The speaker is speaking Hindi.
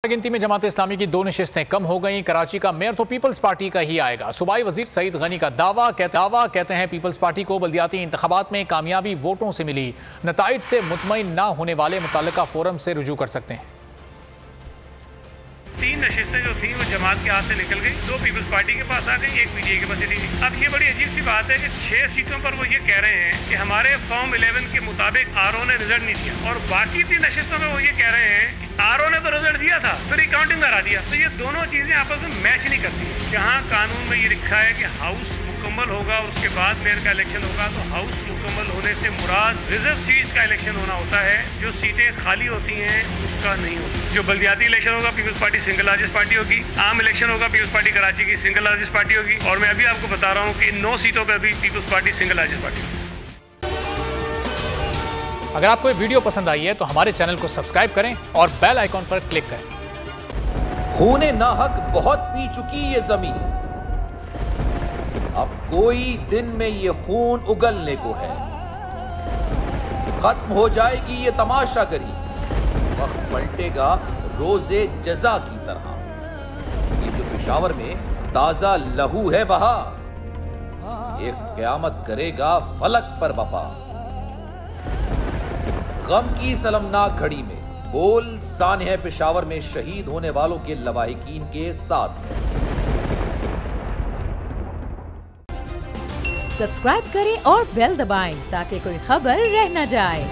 गिनती में जमात इस्लामी की 2 नशिस्तें कम हो गईं। कराची का मेयर तो पीपल्स पार्टी का ही आएगा। सूबाई वजीर सईद गनी का दावा कहते हैं पीपल्स पार्टी को बल्दियाती इंतखाबात में कामयाबी वोटों से मिली। नताइज से मुतमईन ना होने वाले मुताल्लिका फोरम से रुजू कर सकते हैं। 3 नशिस्तें जो थी वो जमात के हाथ से निकल गई, 2 पीपल्स पार्टी के पास आ गई, 1 पीडीए के पास चली गई। अब ये बड़ी अजीब सी बात है कि 6 सीटों पर वो ये कह रहे हैं कि हमारे फॉर्म 11 के मुताबिक आरओ ने रिजल्ट नहीं दिया, और बाकी 3 नशिस्तों में वो ये कह रहे हैं आरओ ने तो रिजल्ट दिया था, फिर काउंटिंग करा दिया। तो ये दोनों चीजें आपस में मैच नहीं करती। जहाँ कानून में ये लिखा है कि हाउस मुकम्मल होगा और उसके बाद मेयर का इलेक्शन होगा, तो हाउस मुकम्मल होने से मुराद रिजर्व सीट्स का इलेक्शन होना होता है। जो सीटें खाली होती हैं उसका नहीं होता। जो बल्दियाती इलेक्शन होगा Peoples Party single largest party होगी, आम इलेक्शन होगा पीपल्स पार्टी कराची की सिंगल लार्जेस्ट पार्टी होगी, और मैं अभी आपको बता रहा हूँ कि 9 सीटों पर भी Peoples Party single largest party होगी। अगर आपको ये वीडियो पसंद आई है तो हमारे चैनल को सब्सक्राइब करें और बेल आइकॉन पर क्लिक करें। खूने नाहक बहुत पी चुकी ये जमीन, अब कोई दिन में ये खून उगलने को है। खत्म हो जाएगी ये तमाशागरी, वक्त पलटेगा रोजे जजा की तरह। ये जो पेशावर में ताजा लहू है बहा, एक क़यामत करेगा फलक पर बपा। गम की सलमनाक घड़ी में बोल सानह पेशावर में शहीद होने वालों के लवाहिकीन के साथ। सब्सक्राइब करें और बेल दबाएं ताकि कोई खबर रह न जाए।